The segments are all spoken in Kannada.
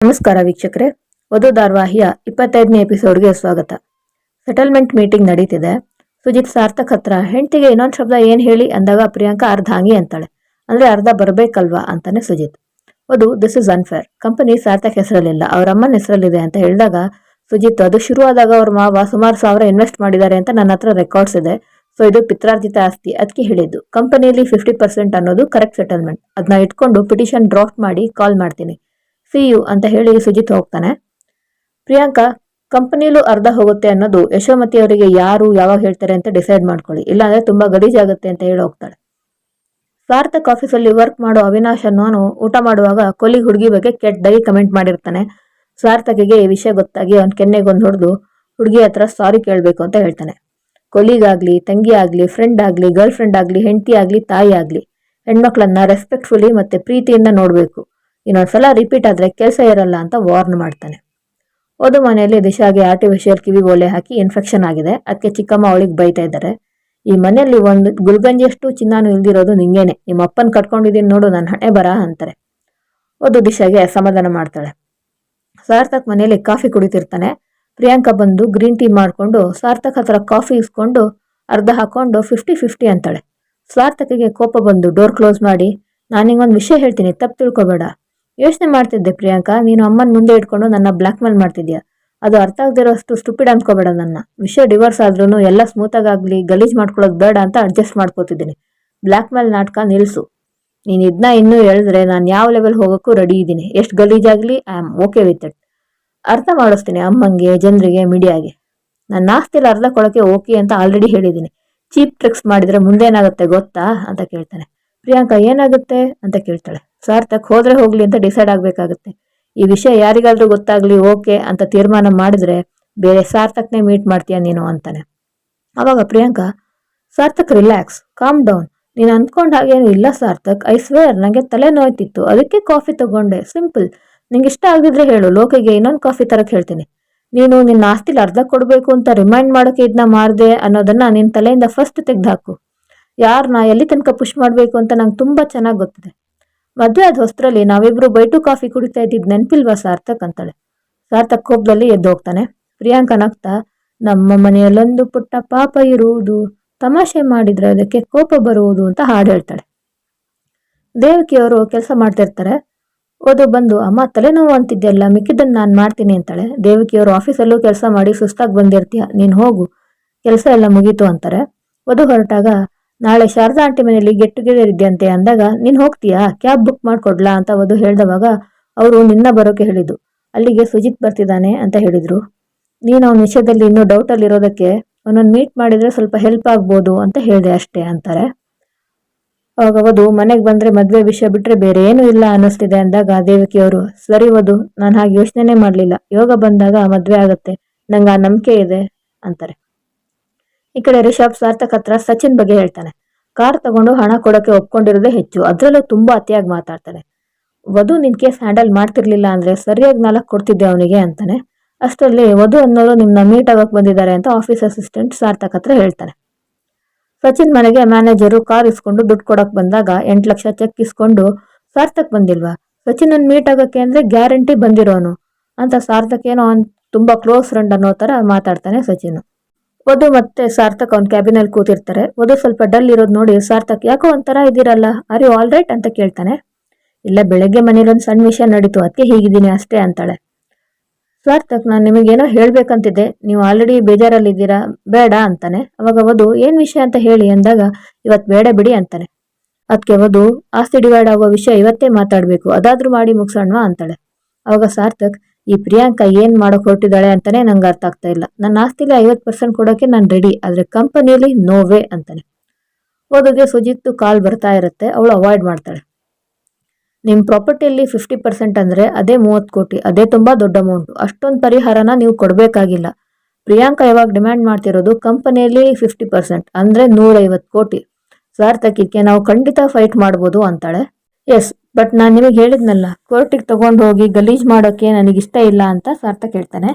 ನಮಸ್ಕಾರ ವೀಕ್ಷಕರೇ, ವಧು ಧಾರಾವಾಹಿಯ 25ನೇ ಎಪಿಸೋಡ್ಗೆ ಸ್ವಾಗತ. ಸೆಟಲ್ಮೆಂಟ್ ಮೀಟಿಂಗ್ ನಡೀತಿದೆ. ಸುಜಿತ್ ಸಾರ್ಥಕ್ ಹತ್ರ ಹೆಂಡತಿಗೆ ಇನ್ನೊಂದು ಶಬ್ದ ಏನು ಹೇಳಿ ಅಂದಾಗ ಪ್ರಿಯಾಂಕಾ ಅರ್ಧ ಹಂಗೆ ಅಂತಾಳೆ. ಅಂದರೆ ಅರ್ಧ ಬರಬೇಕಲ್ವಾ ಅಂತಾನೆ ಸುಜಿತ್. ವಧು, this is unfair. Company Sarthak ಹೆಸರಲ್ಲಿಲ್ಲ, ಅವ್ರ ಅಮ್ಮನ ಹೆಸರಲ್ಲಿದೆ ಅಂತ ಹೇಳಿದಾಗ ಸುಜಿತ್, ಅದು ಶುರುವಾದಾಗ ಅವ್ರ ಮಾವ ಸುಮಾರು 1000 ಇನ್ವೆಸ್ಟ್ ಮಾಡಿದ್ದಾರೆ ಅಂತ ನನ್ನ ಹತ್ರ ರೆಕಾರ್ಡ್ಸ್ ಇದೆ. ಸೊ ಇದು ಪಿತ್ರಾರ್ಜಿತ ಆಸ್ತಿ, ಅದಕ್ಕೆ ಹೇಳಿದ್ದು. ಕಂಪನಿಯಲ್ಲಿ 50% ಅನ್ನೋದು ಕರೆಕ್ಟ್ ಸೆಟಲ್ಮೆಂಟ್. ಅದನ್ನ ಇಟ್ಕೊಂಡು ಪಿಟಿಷನ್ ಡ್ರಾಫ್ಟ್ ಮಾಡಿ ಕಾಲ್ ಮಾಡ್ತೀನಿ. ಸಿ ಯು ಅಂತ ಹೇಳಿ ಸುಜಿತ್ ಹೋಗ್ತಾನೆ. ಪ್ರಿಯಾಂಕಾ, ಕಂಪನಿಲೂ ಅರ್ಧ ಹೋಗುತ್ತೆ ಅನ್ನೋದು ಯಶೋಮತಿ ಅವರಿಗೆ ಯಾರು ಯಾವಾಗ ಹೇಳ್ತಾರೆ ಅಂತ ಡಿಸೈಡ್ ಮಾಡ್ಕೊಳ್ಳಿ, ಇಲ್ಲಾಂದ್ರೆ ತುಂಬಾ ಗಲೀಜಾಗುತ್ತೆ ಅಂತ ಹೇಳಿ ಹೋಗ್ತಾಳೆ. ಸಾರ್ಥಕ್ ಆಫೀಸಲ್ಲಿ ವರ್ಕ್ ಮಾಡೋ ಅವಿನಾಶ್ ಅನ್ನೋನು ಊಟ ಮಾಡುವಾಗ ಕೊಲಿ ಹುಡುಗಿ ಬಗ್ಗೆ ಕೆಟ್ಟದಾಗಿ ಕಮೆಂಟ್ ಮಾಡಿರ್ತಾನೆ. ಸಾರ್ಥಕಿಗೆ ಈ ವಿಷಯ ಗೊತ್ತಾಗಿ ಅವ್ನ ಕೆನ್ನೆಗೊಂದು ಹೊಡೆದು ಹುಡುಗಿ ಹತ್ರ ಸಾರಿ ಕೇಳಬೇಕು ಅಂತ ಹೇಳ್ತಾನೆ. ಕೊಲಿಗಾಗ್ಲಿ, ತಂಗಿ ಆಗ್ಲಿ, ಫ್ರೆಂಡ್ ಆಗ್ಲಿ, ಗರ್ಲ್ ಫ್ರೆಂಡ್ ಆಗ್ಲಿ, ಹೆಂಡತಿ ಆಗ್ಲಿ, ತಾಯಿ ಆಗ್ಲಿ, ಹೆಣ್ಮಕ್ಳನ್ನ ರೆಸ್ಪೆಕ್ಟ್ಫುಲಿ ಮತ್ತೆ ಪ್ರೀತಿಯಿಂದ ನೋಡ್ಬೇಕು. ಇನ್ನೊಂದ್ಸಲ ರಿಪೀಟ್ ಆದ್ರೆ ಕೆಲಸ ಇರಲ್ಲ ಅಂತ ವಾರ್ನ್ ಮಾಡ್ತಾನೆ. ಓದು ಮನೆಯಲ್ಲಿ ದಿಶಾಗೆ ಆರ್ಟಿಫಿಷಿಯಲ್ ಕಿವಿ ಓಲೆ ಹಾಕಿ ಇನ್ಫೆಕ್ಷನ್ ಆಗಿದೆ. ಅದಕ್ಕೆ ಚಿಕ್ಕಮ್ಮ ಅವಳಿಗೆ ಬೈತಾ ಇದ್ದಾರೆ. ಈ ಮನೆಯಲ್ಲಿ ಒಂದು ಗುಲ್ಗಂಜಿಯಷ್ಟು ಚಿನ್ನಾನು ಇಲ್ದಿರೋದು ನಿಂಗೇನೆ, ನಿಮ್ಮ ಅಪ್ಪನ್ ಕಟ್ಕೊಂಡಿದ್ದೀನಿ ನೋಡು, ನನ್ನ ಹಣೆ ಬರ ಅಂತಾರೆ. ಓದು ದಿಶಾಗೆ ಸಮಾಧಾನ ಮಾಡ್ತಾಳೆ. ಸಾರ್ಥಕ್ ಮನೆಯಲ್ಲಿ ಕಾಫಿ ಕುಡಿತಿರ್ತಾನೆ. ಪ್ರಿಯಾಂಕಾ ಬಂದು ಗ್ರೀನ್ ಟೀ ಮಾಡ್ಕೊಂಡು ಸಾರ್ಥಕ್ ಹತ್ರ ಕಾಫಿ ಇಸ್ಕೊಂಡು ಅರ್ಧ ಹಾಕೊಂಡು 50-50 ಅಂತಾಳೆ. ಸಾರ್ಥಕಿಗೆ ಕೋಪ ಬಂದು ಡೋರ್ ಕ್ಲೋಸ್ ಮಾಡಿ, ನಾನು ನಿಂಗೊಂದು ವಿಷಯ ಹೇಳ್ತೀನಿ, ತಪ್ಪು ತಿಳ್ಕೊಬೇಡ. ಯೋಚನೆ ಮಾಡ್ತಿದ್ದೆ ಪ್ರಿಯಾಂಕಾ, ನೀನು ಅಮ್ಮನ ಮುಂದೆ ಇಟ್ಕೊಂಡು ನನ್ನ ಬ್ಲ್ಯಾಕ್ ಮೇಲ್ ಮಾಡ್ತಿದ್ಯಾ. ಅದು ಅರ್ಥ ಆಗದಿರೋಷ್ಟು ಸ್ಟುಪಿಡ್ ಅನ್ಕೋಬೇಡ. ನನ್ನ ವಿಷಯ ಡಿವೋರ್ಸ್ ಆದ್ರೂ ಎಲ್ಲ ಸ್ಮೂತಾಗಲಿ ಗಲೀಜ್ ಮಾಡ್ಕೊಳ್ಳೋದು ಬೇಡ ಅಂತ ಅಡ್ಜಸ್ಟ್ ಮಾಡ್ಕೋತಿದ್ದೀನಿ. ಬ್ಲ್ಯಾಕ್ ಮೇಲ್ ನಾಟಕ ನಿಲ್ಸು. ನೀನು ಇದನ್ನ ಇನ್ನೂ ಹೇಳಿದ್ರೆ ನಾನು ಯಾವ ಲೆವೆಲ್ ಹೋಗೋಕ್ಕೂ ರೆಡಿ ಇದ್ದೀನಿ. ಎಷ್ಟು ಗಲೀಜಾಗ್ಲಿ I am okay with it. ಅರ್ಥ ಮಾಡಿಸ್ತೀನಿ ಅಮ್ಮಂಗೆ, ಜನರಿಗೆ, ಮೀಡಿಯಾಗೆ. ನನ್ನ ಆಸ್ತಿಲಿ ಅರ್ಧ ಕೊಡೋಕ್ಕೆ ಓಕೆ ಅಂತ ಆಲ್ರೆಡಿ ಹೇಳಿದ್ದೀನಿ. ಚೀಪ್ ಟ್ರಿಕ್ಸ್ ಮಾಡಿದ್ರೆ ಮುಂದೇನಾಗುತ್ತೆ ಗೊತ್ತಾ ಅಂತ ಕೇಳ್ತಾನೆ. ಪ್ರಿಯಾಂಕಾ, ಏನಾಗುತ್ತೆ ಅಂತ ಕೇಳ್ತಾಳೆ. ಸಾರ್ಥಕ್ ಹೋದ್ರೆ ಹೋಗ್ಲಿ ಅಂತ ಡಿಸೈಡ್ ಆಗ್ಬೇಕಾಗುತ್ತೆ. ಈ ವಿಷಯ ಯಾರಿಗಾದ್ರೂ ಗೊತ್ತಾಗ್ಲಿ ಓಕೆ ಅಂತ ತೀರ್ಮಾನ ಮಾಡಿದ್ರೆ ಬೇರೆ ಸಾರ್ಥಕ್ನೇ ಮೀಟ್ ಮಾಡ್ತೀಯ ನೀನು ಅಂತಾನೆ. ಅವಾಗ Priyanka, Sarthak relax, calm down. ನೀನು ಅಂದ್ಕೊಂಡ ಹಾಗೇನು ಇಲ್ಲ ಸಾರ್ಥಕ್, ಐ ಸ್ವೇರ್ ನನಗೆ ತಲೆ ನೋಯ್ತಿತ್ತು, ಅದಕ್ಕೆ ಕಾಫಿ ತಗೊಂಡೆ, ಸಿಂಪಲ್. ನಿಂಗೆ ಇಷ್ಟ ಆಗಿದ್ರೆ ಹೇಳು, ಲೋಕಿಗೆ ಇನ್ನೊಂದು ಕಾಫಿ ತರಕ್ ಹೇಳ್ತೀನಿ. ನೀನು ನಿನ್ನ ಆಸ್ತಿಲಿ ಅರ್ಧ ಕೊಡಬೇಕು ಅಂತ ರಿಮೈಂಡ್ ಮಾಡೋಕೆ ಇದನ್ನ ಮಾಡಿದೆ ಅನ್ನೋದನ್ನ ನಿನ್ನ ತಲೆಯಿಂದ ಫಸ್ಟ್ ತೆಗೆದುಹಾಕು. ಯಾರನ್ನ ಎಲ್ಲಿ ತನಕ ಪುಷ್ ಮಾಡಬೇಕು ಅಂತ ನಂಗೆ ತುಂಬ ಚೆನ್ನಾಗಿ ಗೊತ್ತಿದೆ. ಮದುವೆ ಆದ ಹೊಸ್ತ್ರಲ್ಲಿ ನಾವಿಬ್ರು ಬೈಟು ಕಾಫಿ ಕುಡಿತಾ ಇದ್ದಿದ್ದು ನೆನಪಿಲ್ವಾ ಸಾರ್ಥಕ್ ಅಂತಾಳೆ. ಸಾರ್ಥಕ್ ಕೋಪದಲ್ಲಿ ಎದ್ದು ಹೋಗ್ತಾನೆ. ಪ್ರಿಯಾಂಕಾ ನಗ್ತಾ, ನಮ್ಮ ಮನೆಯಲ್ಲೊಂದು ಪುಟ್ಟ ಪಾಪ ಇರುವುದು, ತಮಾಷೆ ಮಾಡಿದ್ರೆ ಅದಕ್ಕೆ ಕೋಪ ಬರುವುದು ಅಂತ ಹಾಡು ಹೇಳ್ತಾಳೆ. ದೇವಕಿಯವರು ಕೆಲಸ ಮಾಡ್ತಿರ್ತಾರೆ. ಓದು ಬಂದು, ಅಮ್ಮ ತಲೆನೋವು ಅಂತಿದ್ದೆಲ್ಲ, ಮಿಕ್ಕಿದ್ದನ್ನು ನಾನು ಮಾಡ್ತೀನಿ ಅಂತಾಳೆ. ದೇವಕಿಯವರು ಆಫೀಸಲ್ಲೂ ಕೆಲಸ ಮಾಡಿ ಸುಸ್ತಾಗಿ ಬಂದಿರ್ತೀಯ, ನೀನು ಹೋಗು, ಕೆಲಸ ಎಲ್ಲ ಮುಗೀತು ಅಂತಾರೆ. ವಧು ಹೊರಟಾಗ, ನಾಳೆ ಶಾರದಾ ಆಂಟಿ ಮನೆಯಲ್ಲಿ ಗೆಟ್ ಟುಗೆದರ್ ಇದೆಯಂತೆ ಅಂದಾಗ, ನೀನು ಹೋಗ್ತೀಯಾ, ಕ್ಯಾಬ್ ಬುಕ್ ಮಾಡ್ಕೊಡ್ಲಾ ಅಂತ ವಧು ಹೇಳ್ದವಾಗ ಅವರು ನಿನ್ನ ಬರೋಕೆ ಹೇಳಿದ್ದು. ಅಲ್ಲಿಗೆ ಸುಜಿತ್ ಬರ್ತಿದ್ದಾನೆ ಅಂತ ಹೇಳಿದ್ರು. ನೀನು ಅವನ ವಿಷಯದಲ್ಲಿ ಇನ್ನೂ ಡೌಟಲ್ಲಿ ಇರೋದಕ್ಕೆ ಅವನನ್ನು ಮೀಟ್ ಮಾಡಿದ್ರೆ ಸ್ವಲ್ಪ ಹೆಲ್ಪ್ ಆಗ್ಬೋದು ಅಂತ ಹೇಳಿದೆ ಅಷ್ಟೇ ಅಂತಾರೆ. ಅವಾಗ ವಧು, ಮನೆಗೆ ಬಂದ್ರೆ ಮದುವೆ ವಿಷಯ ಬಿಟ್ರೆ ಬೇರೆ ಏನೂ ಇಲ್ಲ ಅನ್ನಿಸ್ತಿದೆ ಅಂದಾಗ ದೇವಕಿಯವರು, ಸರಿ ವಧು, ನಾನು ಹಾಗೆ ಯೋಚನೆ ಮಾಡಲಿಲ್ಲ, ಯೋಗ ಬಂದಾಗ ಮದುವೆ ಆಗುತ್ತೆ, ನಂಗೆ ಆ ನಂಬಿಕೆ ಇದೆ ಅಂತಾರೆ. ಈ ಕಡೆ ರಿಷಬ್ ಸಾರ್ಥಕ್ ಹತ್ರ ಸಚಿನ್ ಬಗ್ಗೆ ಹೇಳ್ತಾನೆ. ಕಾರ್ ತಗೊಂಡು ಹಣ ಕೊಡೋಕೆ ಒಪ್ಕೊಂಡಿರೋದೇ ಹೆಚ್ಚು, ಅದರಲ್ಲೂ ತುಂಬಾ ಅತಿಯಾಗಿ ಮಾತಾಡ್ತಾನೆ. ವಧು ನಿನ್ ಕೇಸ್ ಹ್ಯಾಂಡಲ್ ಮಾಡ್ತಿರ್ಲಿಲ್ಲ ಅಂದ್ರೆ ಸರಿಯಾಗಿ 4 ಕೊಡ್ತಿದ್ದೆ ಅವನಿಗೆ ಅಂತಾನೆ. ಅಷ್ಟರಲ್ಲಿ ವಧು ಅನ್ನೋರು ನಿಮ್ನ ಮೀಟ್ ಆಗಕ್ಕೆ ಬಂದಿದ್ದಾರೆ ಅಂತ ಆಫೀಸ್ ಅಸಿಸ್ಟೆಂಟ್ ಸಾರ್ಥಕ್ ಹತ್ರ ಹೇಳ್ತಾನೆ. ಸಚಿನ್ ಮನೆಗೆ ಮ್ಯಾನೇಜರು ಕಾರ್ ಇಸ್ಕೊಂಡು ದುಡ್ಡು ಕೊಡಕ್ ಬಂದಾಗ 8 ಲಕ್ಷ ಚೆಕ್ ಇಸ್ಕೊಂಡು, ಸಾರ್ಥಕ್ ಬಂದಿಲ್ವಾ, ಸಚಿನ್ ಮೀಟ್ ಆಗಕ್ಕೆ ಅಂದ್ರೆ ಗ್ಯಾರಂಟಿ ಬಂದಿರೋನು ಅಂತ ಸಾರ್ಥಕ್ ಏನೋ ತುಂಬಾ ಕ್ಲೋಸ್ ಫ್ರೆಂಡ್ ಅನ್ನೋ ತರ ಮಾತಾಡ್ತಾನೆ ಸಚಿನ್. ವಧು ಮತ್ತೆ ಸಾರ್ಥಕ್ ಅವ್ನ ಕ್ಯಾಬಿನಲ್ಲಿ ಕೂತಿರ್ತಾರೆ. ವಧು ಸ್ವಲ್ಪ ಡಲ್ ಇರೋದು ನೋಡಿ ಸಾರ್ಥಕ್, ಯಾಕೋ ಒಂಥರ ಇದ್ದೀರಲ್ಲ, ಆರ್ ಯು ಆಲ್ ರೈಟ್ ಅಂತ ಕೇಳ್ತಾನೆ. ಇಲ್ಲ, ಬೆಳಗ್ಗೆ ಮನೇಲೊಂದು ಸಣ್ಣ ವಿಷಯ ನಡೀತು, ಅದಕ್ಕೆ ಹೀಗಿದ್ದೀನಿ ಅಷ್ಟೇ ಅಂತಾಳೆ. ಸಾರ್ಥಕ್, ನಾನು ನಿಮಗೇನೋ ಹೇಳ್ಬೇಕಂತಿದ್ದೆ, ನೀವು ಆಲ್ರೆಡಿ ಬೇಜಾರಲ್ಲಿದ್ದೀರಾ, ಬೇಡ ಅಂತಾನೆ. ಅವಾಗ ವಧು, ಏನ್ ವಿಷಯ ಅಂತ ಹೇಳಿ ಅಂದಾಗ, ಇವತ್ತು ಬೇಡ ಬಿಡಿ ಅಂತಾನೆ. ಅದಕ್ಕೆ ವಧು, ಆಸ್ತಿ ಡಿವೈಡ್ ಆಗೋ ವಿಷಯ ಇವತ್ತೇ ಮಾತಾಡ್ಬೇಕು, ಅದಾದ್ರೂ ಮಾಡಿ ಮುಗಿಸೋಣವಾ ಅಂತಾಳೆ. ಅವಾಗ ಸಾರ್ಥಕ್, ಈ ಪ್ರಿಯಾಂಕಾ ಏನ್ ಮಾಡೋಕ್ ಹೊರಟಿದ್ದಾಳೆ ಅಂತಾನೆ ನಂಗೆ ಅರ್ಥ ಆಗ್ತಾ ಇಲ್ಲ. ನನ್ನ ಆಸ್ತಿಲಿ 50% ಕೊಡೋಕೆ ನಾನು ರೆಡಿ, ಆದ್ರೆ ಕಂಪನಿಯಲ್ಲಿ ನೋ ವೇ ಅಂತಾನೆ. ವಧುಗೆ ಸುಜಿತ್ ಕಾಲ್ ಬರ್ತಾ ಇರುತ್ತೆ, ಅವಳು ಅವಾಯ್ಡ್ ಮಾಡ್ತಾಳೆ. ನಿಮ್ ಪ್ರಾಪರ್ಟಿಯಲ್ಲಿ 50% ಅಂದ್ರೆ ಅದೇ 30 ಕೋಟಿ, ಅದೇ ತುಂಬಾ ದೊಡ್ಡ ಅಮೌಂಟ್. ಅಷ್ಟೊಂದು ಪರಿಹಾರನ ನೀವು ಕೊಡ್ಬೇಕಾಗಿಲ್ಲ. ಪ್ರಿಯಾಂಕಾ ಯಾವಾಗ ಡಿಮ್ಯಾಂಡ್ ಮಾಡ್ತಿರೋದು ಕಂಪನಿಯಲ್ಲಿ 50% ಅಂದ್ರೆ 150 ಕೋಟಿ. ಸಾರ್ಥಕಿಗೆ ನಾವು ಖಂಡಿತ ಫೈಟ್ ಮಾಡ್ಬೋದು ಅಂತಾಳೆ. ಎಸ್, ಬಟ್ ನಾನು ನಿಮಗೆ ಹೇಳಿದ್ನಲ್ಲ, ಕೋರ್ಟಿಗೆ ತಗೊಂಡು ಹೋಗಿ ಗಲೀಜ್ ಮಾಡೋಕೆ ನನಗಿಷ್ಟ ಇಲ್ಲ ಅಂತ ಸಾರ್ಥಕ್ ಹೇಳ್ತಾನೆ.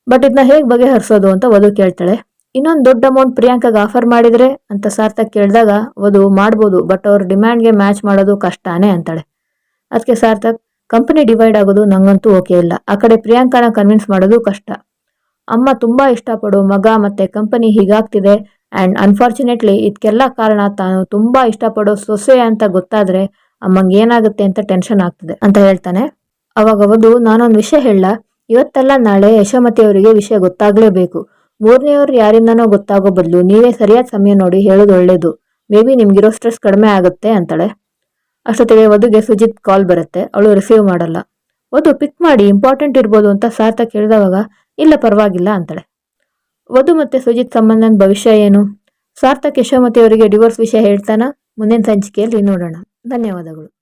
ಬಟ್ ಇದನ್ನ ಹೇಗೆ ಬಗೆಹರಿಸೋದು ಅಂತ ವಧು ಕೇಳ್ತಾಳೆ. ಇನ್ನೊಂದು ದೊಡ್ಡ ಅಮೌಂಟ್ ಪ್ರಿಯಾಂಕಾಗೆ ಆಫರ್ ಮಾಡಿದ್ರೆ ಅಂತ ಸಾರ್ಥಕ್ ಕೇಳಿದಾಗ ವಧು, ಮಾಡ್ಬೋದು, ಬಟ್ ಅವ್ರ ಡಿಮ್ಯಾಂಡ್ಗೆ ಮ್ಯಾಚ್ ಮಾಡೋದು ಕಷ್ಟನೇ ಅಂತಾಳೆ. ಅದಕ್ಕೆ ಸಾರ್ಥಕ್, ಕಂಪನಿ ಡಿವೈಡ್ ಆಗೋದು ನಂಗಂತೂ ಓಕೆ ಇಲ್ಲ. ಆ ಕಡೆ ಪ್ರಿಯಾಂಕಾನ ಕನ್ವಿನ್ಸ್ ಮಾಡೋದು ಕಷ್ಟ. ಅಮ್ಮ ತುಂಬಾ ಇಷ್ಟಪಡೋ ಮಗ ಮತ್ತೆ ಕಂಪನಿ ಹೀಗಾಗ್ತಿದೆ ಅಂಡ್ ಅನ್ಫಾರ್ಚುನೇಟ್ಲಿ ಇದಕ್ಕೆಲ್ಲ ಕಾರಣ ತಾನು ತುಂಬಾ ಇಷ್ಟಪಡೋ ಸೊಸೆ ಅಂತ ಗೊತ್ತಾದ್ರೆ ಅಮ್ಮಂಗೆ ಏನಾಗುತ್ತೆ ಅಂತ ಟೆನ್ಷನ್ ಆಗ್ತಿದೆ ಅಂತ ಹೇಳ್ತಾನೆ. ಅವಾಗ ವಧು, ನಾನೊಂದು ವಿಷಯ ಹೇಳ, ಇವತ್ತಲ್ಲ ನಾಳೆ ಯಶೋಮತಿ ಅವರಿಗೆ ವಿಷಯ ಗೊತ್ತಾಗ್ಲೇಬೇಕು. ಮೂರನೆಯವ್ರು ಯಾರಿಂದನೋ ಗೊತ್ತಾಗೋ ಬದಲು ನೀವೇ ಸರಿಯಾದ ಸಮಯ ನೋಡಿ ಹೇಳೋದು ಒಳ್ಳೇದು. ಮೇ ಬಿ ನಿಮ್ಗಿರೋ ಸ್ಟ್ರೆಸ್ ಕಡಿಮೆ ಆಗುತ್ತೆ ಅಂತಾಳೆ. ಅಷ್ಟೊತ್ತಿಗೆ ವಧುಗೆ ಸುಜಿತ್ ಕಾಲ್ ಬರುತ್ತೆ. ಅವಳು ರಿಸೀವ್ ಮಾಡಲ್ಲ. ವಧು ಪಿಕ್ ಮಾಡಿ ಇಂಪಾರ್ಟೆಂಟ್ ಇರ್ಬೋದು ಅಂತ ಸಾರ್ಥಕ್ ಹೇಳಿದವಾಗ ಇಲ್ಲ ಪರವಾಗಿಲ್ಲ ಅಂತಾಳೆ. ವಧು ಮತ್ತೆ ಸುಜಿತ್ ಸಂಬಂಧದ ಭವಿಷ್ಯ ಏನು? ಸಾರ್ಥಕ್ ಯಶೋಮತಿ ಅವರಿಗೆ ಡಿವೋರ್ಸ್ ವಿಷಯ ಹೇಳ್ತಾನ? ಮುಂದಿನ ಸಂಚಿಕೆಯಲ್ಲಿ ನೋಡೋಣ. ಧನ್ಯವಾದಗಳು.